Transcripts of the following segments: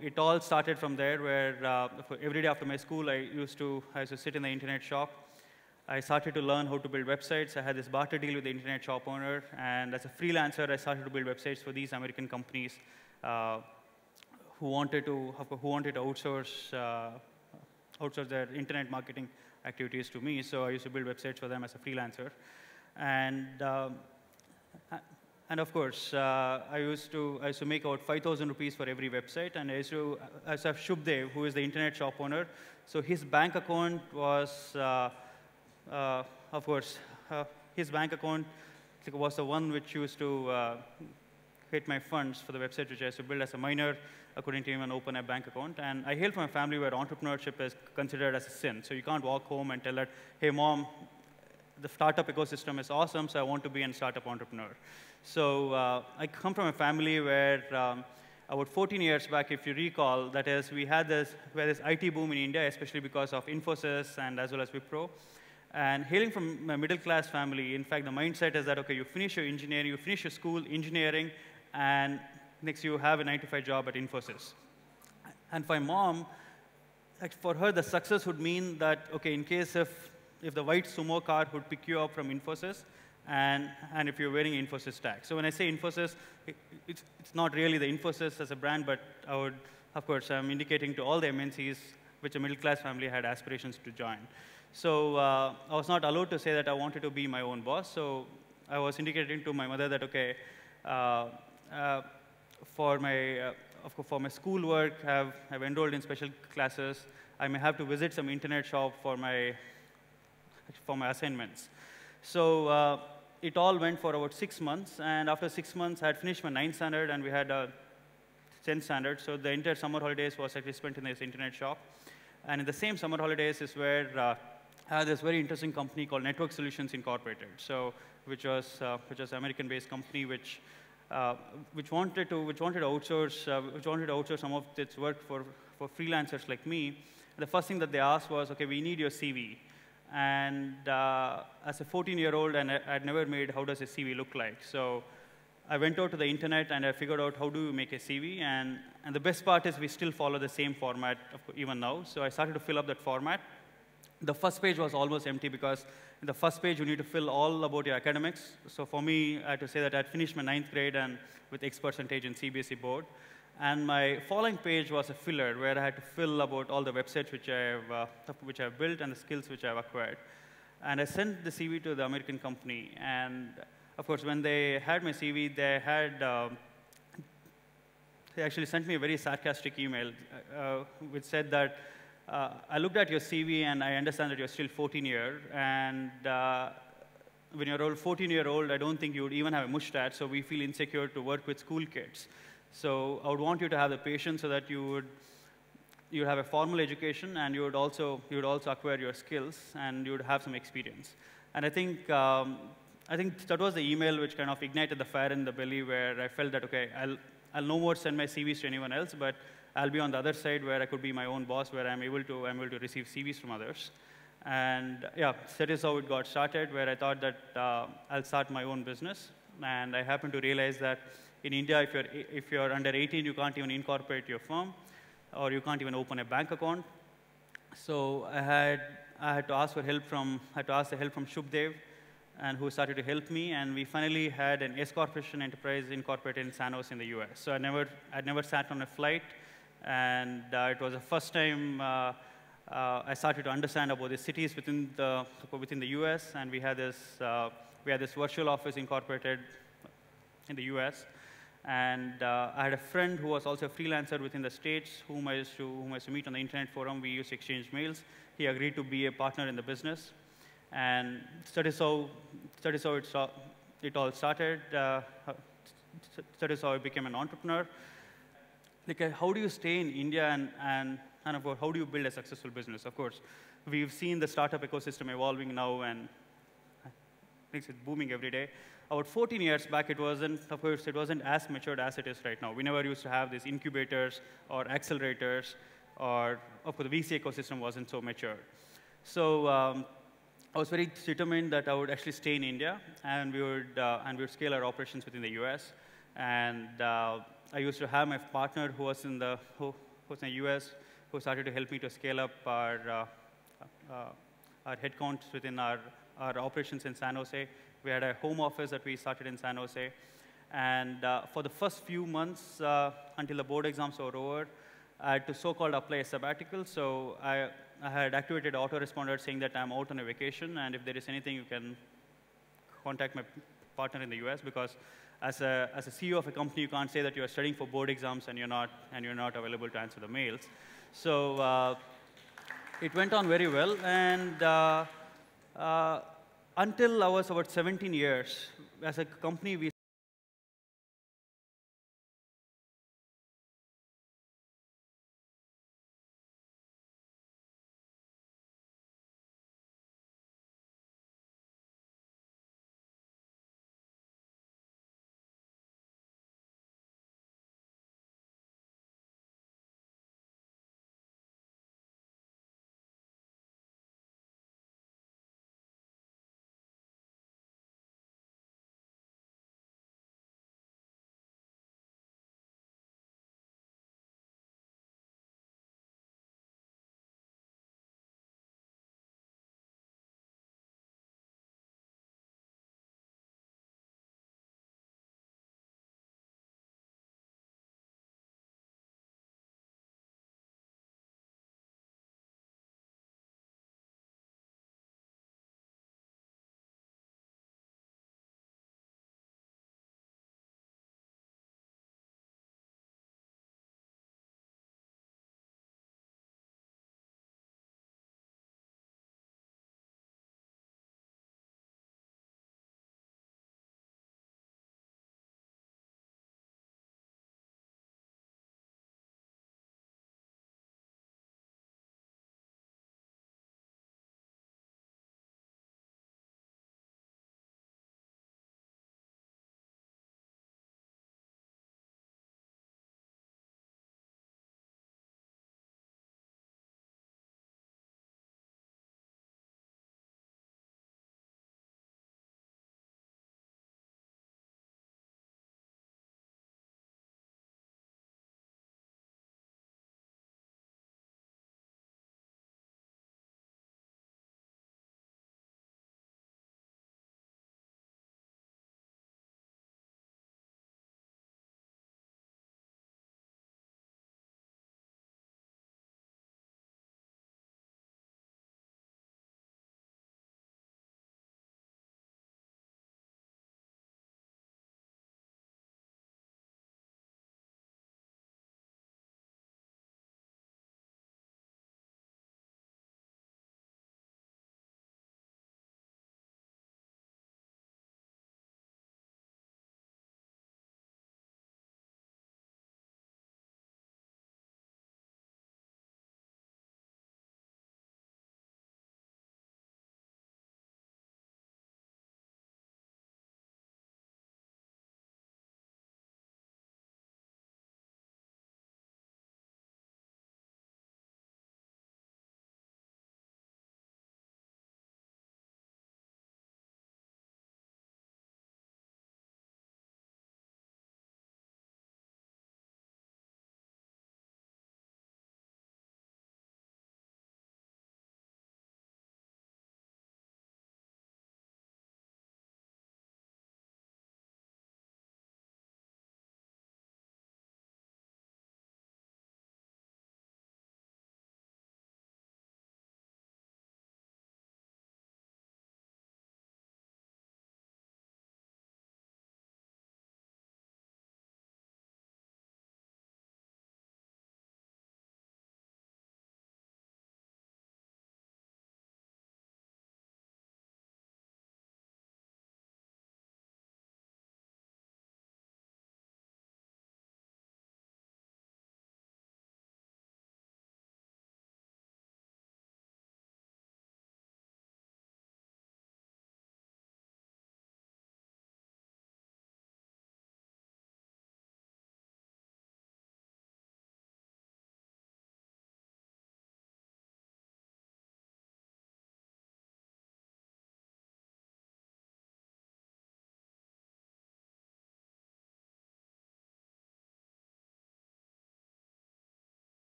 it all started from there, where every day after my school, I used to sit in the internet shop. I started to learn how to build websites. I had this barter deal with the internet shop owner, and as a freelancer, I started to build websites for these American companies who wanted to outsource their internet marketing activities to me. So I used to build websites for them as a freelancer, and of course, I used to make about 5,000 rupees for every website, and I used to have Shubdev, who is the internet shop owner. So his bank account was, of course, his bank account was the one which used to hit my funds for the website which I used to build as a minor. I couldn't even open a bank account. And I hail from a family where entrepreneurship is considered as a sin. So you can't walk home and tell her, hey, mom, the startup ecosystem is awesome, so I want to be a startup entrepreneur. So I come from a family where about 14 years back, if you recall, that is, we had this IT boom in India, especially because of Infosys and as well as Wipro. And hailing from a middle-class family, in fact, the mindset is that, OK, you finish your engineering, you finish your school, engineering, and next you have a 9-to-5 job at Infosys. And for my mom, for her, the success would mean that, OK, in case if the white sumo car would pick you up from Infosys, and if you're wearing Infosys tag. So when I say Infosys, it's not really the Infosys as a brand, but of course, I'm indicating to all the MNCs which a middle-class family had aspirations to join. So I was not allowed to say that I wanted to be my own boss. So I was indicating to my mother that, OK, for my schoolwork, I've enrolled in special classes. I may have to visit some internet shop for my assignments. So it all went for about 6 months. And after 6 months, I had finished my 9th standard, and we had a 10th standard. So the entire summer holidays was actually spent in this internet shop. And in the same summer holidays is where I had this very interesting company called Network Solutions Incorporated, so which was an American-based company which wanted to outsource some of its work for freelancers like me. The first thing that they asked was, OK, we need your CV. And as a 14-year-old, and I'd never made how does a CV look like. So I went out to the internet, and I figured out how do you make a CV. And the best part is we still follow the same format even now. So I started to fill up that format. The first page was almost empty, because in the first page, you need to fill all about your academics. So for me, I had to say that I'd finished my 9th grade and with X percentage in CBSE board. And my following page was a filler, where I had to fill about all the websites which I've built and the skills which I've acquired. And I sent the CV to the American company. And of course, when they had my CV, they actually sent me a very sarcastic email, which said that, I looked at your CV, and I understand that you're still 14-year. And when you're a 14-year-old, I don't think you would even have a mustache, so we feel insecure to work with school kids. So I would want you to have the patience so that you would have a formal education, and you would also acquire your skills, and you would have some experience. And I think that was the email which kind of ignited the fire in the belly, where I felt that, OK, I'll no more send my CVs to anyone else, but I'll be on the other side where I could be my own boss, where I'm able to receive CVs from others. And yeah, that is how it got started, where I thought that I'll start my own business. And I happened to realize that in India, if you're under 18, you can't even incorporate your firm, or you can't even open a bank account. So I had to ask the help from Shubdev, and who started to help me. And we finally had an S Corporation enterprise incorporated in San Jose in the US. So I'd never sat on a flight. And it was the first time I started to understand about the cities within the US, and we had this virtual office incorporated in the US. And I had a friend who was also a freelancer within the States, whom I used to meet on the internet forum. We used to exchange mails. He agreed to be a partner in the business, and that is how it all started. That is how I became an entrepreneur. Like, how do you stay in India, and how do you build a successful business? Of course, we've seen the startup ecosystem evolving now, and I think it's booming every day. About 14 years back, it wasn't as matured as it is right now. We never used to have these incubators or accelerators, or of course, the VC ecosystem wasn't so mature. So I was very determined that I would actually stay in India, and we would scale our operations within the US. And I used to have my partner who was in the who's in the US, who started to help me to scale up our headcounts within our operations in San Jose. We had a home office that we started in San Jose. And for the first few months, until the board exams were over, I had to so-called apply a sabbatical. So I had activated autoresponder saying that I'm out on a vacation, and if there is anything, you can contact my partner in the US, because as a CEO of a company, you can't say that you're studying for board exams and you're not available to answer the mails. So it went on very well, and until I was about 17 years, as a company, we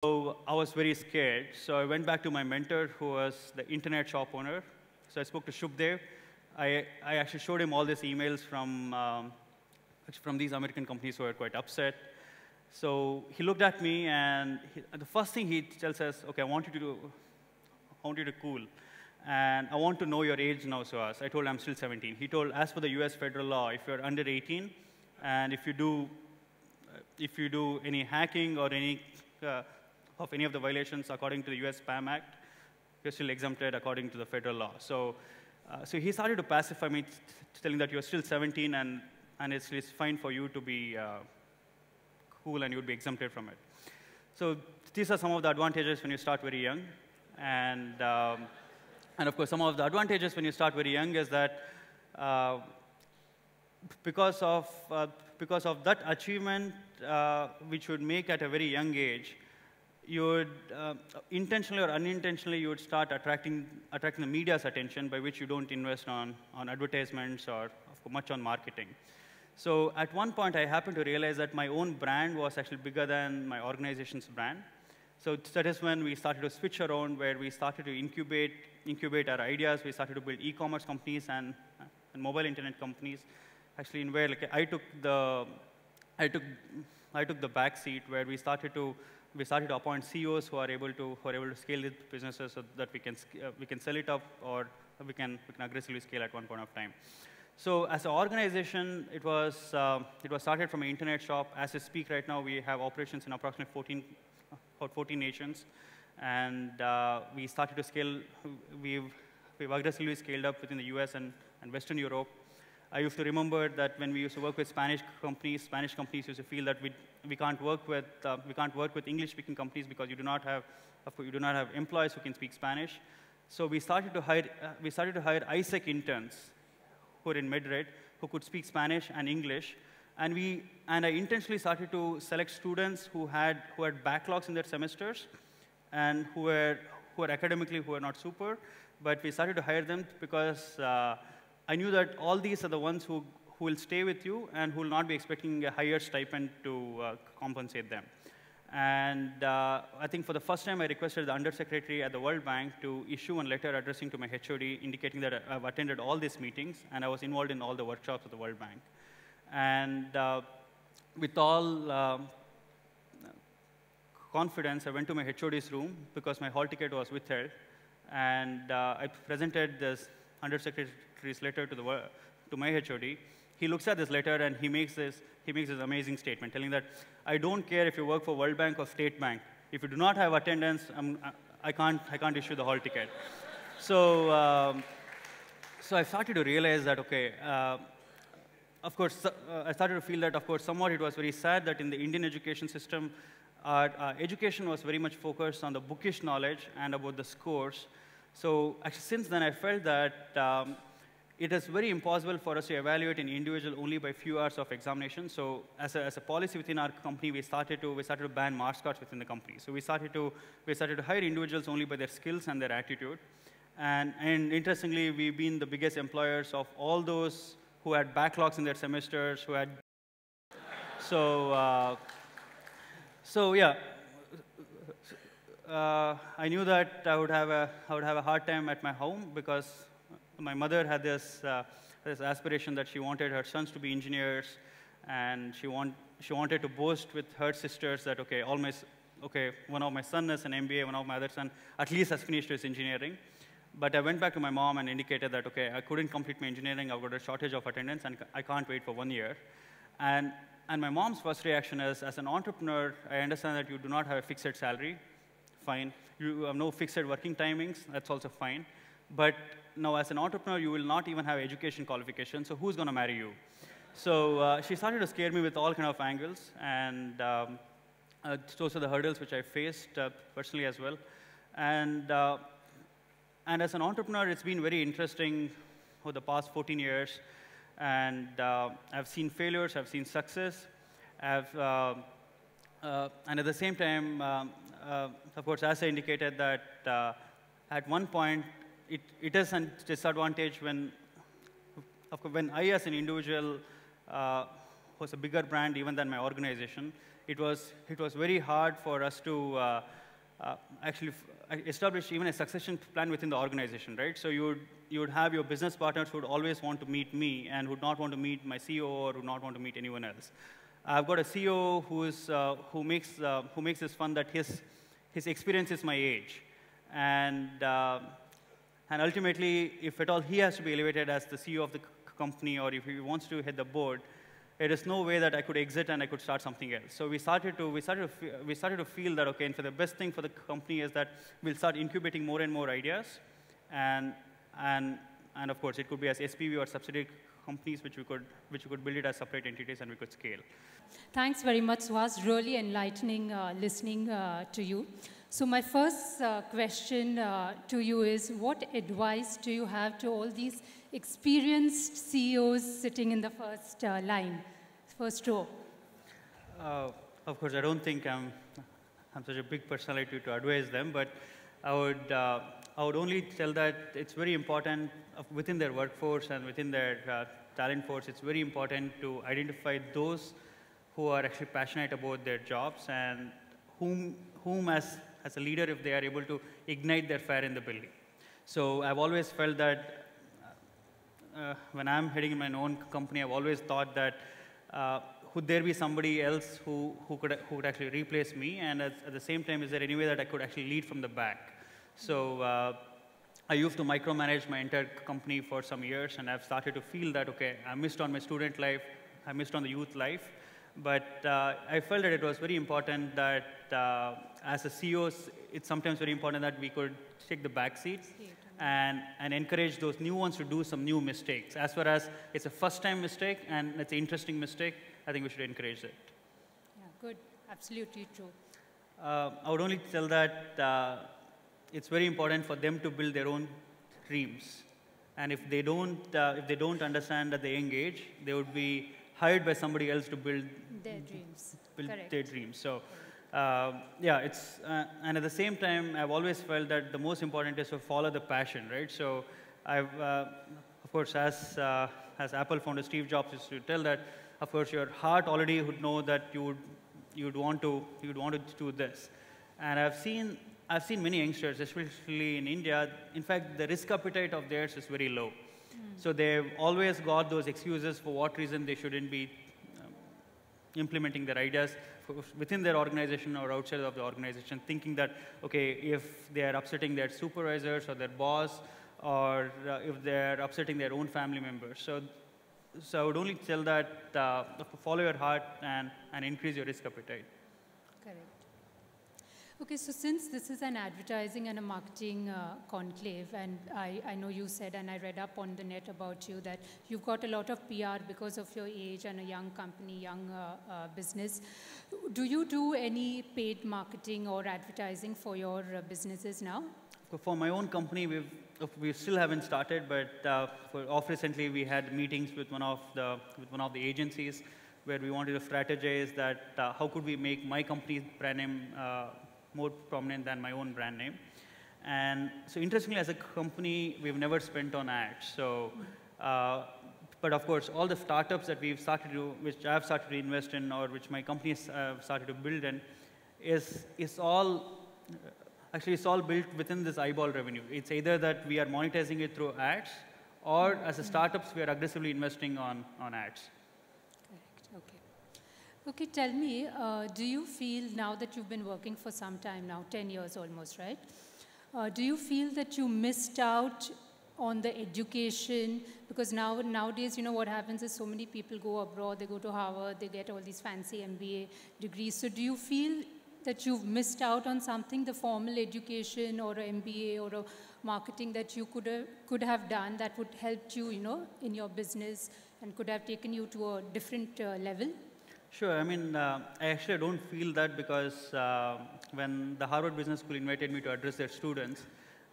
So I was very scared. So I went back to my mentor, who was the internet shop owner. So I spoke to Shubdev. I actually showed him all these emails from these American companies who were quite upset. So he looked at me, and the first thing he tells us, OK, I want you to cool. And I want to know your age now, Suhas. I told him I'm still 17. He told, as per the US federal law, if you're under 18, and if you do any hacking or any of any of the violations according to the US Spam Act, you're still exempted according to the federal law. So he started to pacify me, telling that you're still 17, and it's fine for you to be cool, and you'd be exempted from it. So these are some of the advantages when you start very young. And of course, some of the advantages when you start very young is that because of that achievement, which you would make at a very young age, you would, intentionally or unintentionally, you would start attracting the media's attention, by which you don't invest on advertisements or much on marketing. So at one point, I happened to realize that my own brand was actually bigger than my organization's brand. So that is when we started to switch around, where we started to incubate our ideas. We started to build e-commerce companies and mobile internet companies. Actually, in where like, I took the back seat, where we started to appoint CEOs who are able to scale the businesses so that we can sell it up, or we can aggressively scale at one point of time. So as an organization, it was started from an internet shop. As we speak right now, we have operations in approximately 14 nations, and we started to scale. We've aggressively scaled up within the US and Western Europe. I used to remember that when we used to work with Spanish companies used to feel that we can't work with English-speaking companies because you do not have employees who can speak Spanish. So we started to hire ISEC interns who were in Madrid, who could speak Spanish and English. And I intentionally started to select students who had backlogs in their semesters and who were academically not super, but we started to hire them because I knew that all these are the ones who will stay with you and who will not be expecting a higher stipend to compensate them. And I think for the first time, I requested the undersecretary at the World Bank to issue a letter addressing to my HOD, indicating that I've attended all these meetings and I was involved in all the workshops of the World Bank. And with all confidence, I went to my HOD's room because my hall ticket was withheld, and I presented this undersecretary's letter to my HOD. He looks at this letter and he makes this amazing statement, telling that I don't care if you work for World Bank or State Bank. If you do not have attendance, I can't issue the hall ticket. So I started to realize that okay. Of course, I started to feel that, of course, somewhat it was very sad that in the Indian education system, our education was very much focused on the bookish knowledge and about the scores. So actually, since then, I felt that it is very impossible for us to evaluate an individual only by few hours of examination. So as a policy within our company, we started to ban marks cards within the company. So we started to hire individuals only by their skills and their attitude. And interestingly, we've been the biggest employers of all those who had backlogs in their semesters, who had. So yeah, I knew that I would have a hard time at my home because my mother had this aspiration that she wanted her sons to be engineers, and she wanted to boast with her sisters that one of my sons is an MBA, one of my other son at least has finished his engineering. But I went back to my mom and indicated that, okay, I couldn't complete my engineering. I've got a shortage of attendance, and I can't wait for 1 year. And my mom's first reaction is, as an entrepreneur, I understand that you do not have a fixed salary. Fine. You have no fixed working timings. That's also fine. But now, as an entrepreneur, you will not even have education qualifications. So who's going to marry you? So she started to scare me with all kind of angles. And those are the hurdles which I faced personally as well. And as an entrepreneur, it's been very interesting for the past 14 years. And I've seen failures, I've seen success. And at the same time, of course, as I indicated that at one point, it is a disadvantage when I, as an individual was a bigger brand even than my organization. It was very hard for us to actually establish even a succession plan within the organization, right? So you would have your business partners who would always want to meet me and would not want to meet my CEO or would not want to meet anyone else. I've got a CEO who makes this fun that his experience is my age, and ultimately, if at all he has to be elevated as the CEO of the company, or if he wants to head the board, there is no way that I could exit and I could start something else. So we started to feel that, okay, and for the best thing for the company is that we'll start incubating more and more ideas, and of course it could be as SPV or subsidiary companies which we could build it as separate entities and we could scale. Thanks very much, Suhas. Really enlightening listening to you. So my first question to you is, what advice do you have to all these experienced CEOs sitting in the first row? Of course, I don't think I'm such a big personality to advise them, but I would only tell that it's very important within their workforce and within their talent force. It's very important to identify those who are actually passionate about their jobs and whom as a leader, if they are able to ignite their fire in the building. So I've always felt that when I'm heading in my own company, I've always thought that could there be somebody else who could actually replace me, and at the same time, is there any way that I could actually lead from the back? So I used to micromanage my entire company for some years, and I've started to feel that, okay, I missed on my student life, I missed on the youth life, but I felt that it was very important that as a CEO, it's sometimes very important that we could take the back seats and encourage those new ones to do some new mistakes. As far as it's a first-time mistake and it's an interesting mistake, I think we should encourage it. Yeah, good. Absolutely true. I would only tell that it's very important for them to build their own dreams. And if they don't understand at the young age, they would be hired by somebody else to build their dreams. So, yeah, and at the same time, I've always felt that the most important is to follow the passion, right? So, of course, as Apple founder Steve Jobs used to tell that, of course, your heart already would know that you'd want to do this. And I've seen many youngsters, especially in India. In fact, the risk appetite of theirs is very low. So they've always got those excuses for what reason they shouldn't be implementing their ideas within their organization or outside of the organization, thinking that, okay, if they are upsetting their supervisors or their boss, or if they're upsetting their own family members. So I would only tell that follow your heart and increase your risk appetite. Correct. Okay, so since this is an advertising and a marketing conclave, and I know you said, and I read up on the net about you, that you've got a lot of PR because of your age and a young company, young business. Do you do any paid marketing or advertising for your businesses now? For my own company, we still haven't started, but recently we had meetings with one of the agencies where we wanted to strategize that how could we make my company's brand name more prominent than my own brand name. And so interestingly, as a company, we've never spent on ads. So, but of course, all the startups that we've started to, which I've started to invest in, or which my company has started to build in, is all built within this eyeball revenue. It's either that we are monetizing it through ads, or as a startups, we are aggressively investing on ads. Okay, tell me, do you feel, now that you've been working for some time now, 10 years almost, right? Do you feel that you missed out on the education? Because nowadays, you know, what happens is so many people go abroad, they go to Harvard, they get all these fancy MBA degrees. So do you feel that you've missed out on something, the formal education or an MBA or a marketing that you could have done that would help you, you know, in your business and could have taken you to a different level? Sure. I mean, I actually don't feel that, because when the Harvard Business School invited me to address their students,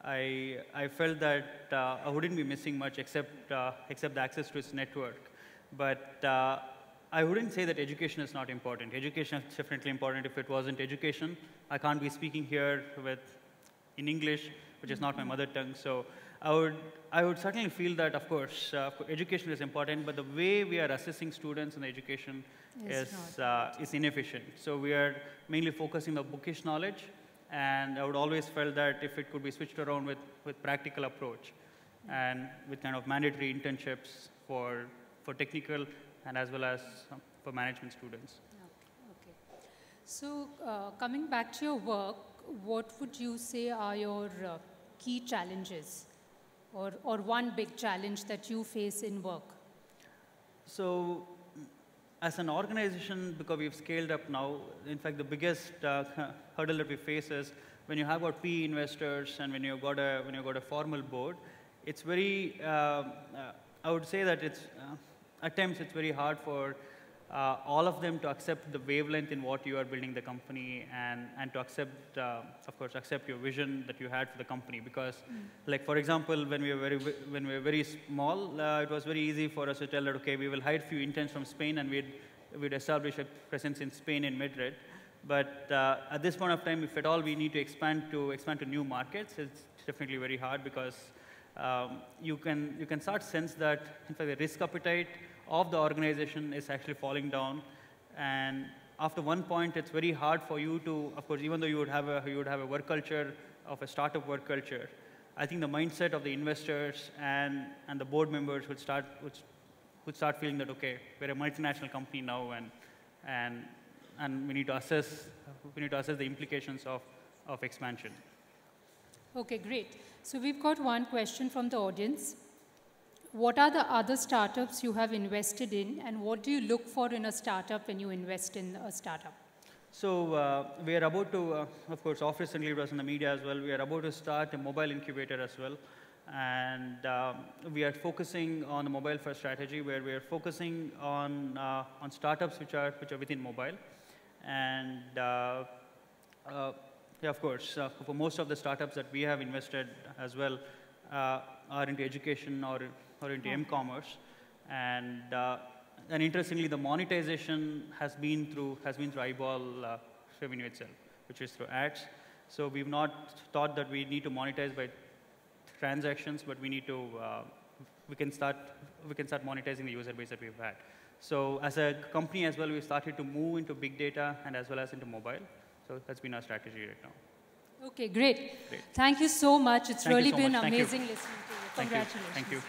I felt that I wouldn't be missing much except the access to its network. But I wouldn't say that education is not important. Education is definitely important. If it wasn't education, I can't be speaking here in English, which is not my mother tongue. So I would certainly feel that, of course, education is important, but the way we are assessing students in education is inefficient. So we are mainly focusing on bookish knowledge, and I would always felt that if it could be switched around with practical approach and with kind of mandatory internships for technical and as well as for management students. Okay. So coming back to your work, what would you say are your key challenges or one big challenge that you face in work? So as an organization, because we've scaled up now, in fact, the biggest hurdle that we face is when you have got PE investors and when you've got a formal board, it's very, I would say that it's, at times it's very hard for all of them to accept the wavelength in what you are building the company and to accept, of course, accept your vision that you had for the company. Because, like for example, when we were very small, it was very easy for us to tell that, okay, we will hire few interns from Spain and we'd establish a presence in Spain in Madrid. But at this point of time, if at all we need to expand to new markets, it's definitely very hard because you can start to sense that, in fact, the risk appetite of the organization is actually falling down, and after one point, it's very hard for you to, of course, even though you would have a work culture of a startup work culture, I think the mindset of the investors and the board members would start feeling that, okay, we're a multinational company now, and we need to assess the implications of expansion. Okay, great. So we've got one question from the audience. What are the other startups you have invested in, and what do you look for in a startup when you invest in a startup? So we are about to, of course, recently it was in the media as well, we are about to start a mobile incubator as well. And we are focusing on a mobile-first strategy where we are focusing on startups which are within mobile. And yeah, of course, for most of the startups that we have invested as well are into education or into m-commerce, and interestingly, the monetization has been through eyeball revenue itself, which is through ads. So we've not thought that we need to monetize by transactions, but we can start monetizing the user base that we've had. So as a company as well, we started to move into big data and as well as into mobile. So that's been our strategy right now. Okay, great. Thank you so much. It's really been amazing listening to you. Thank Congratulations. you. Thank you.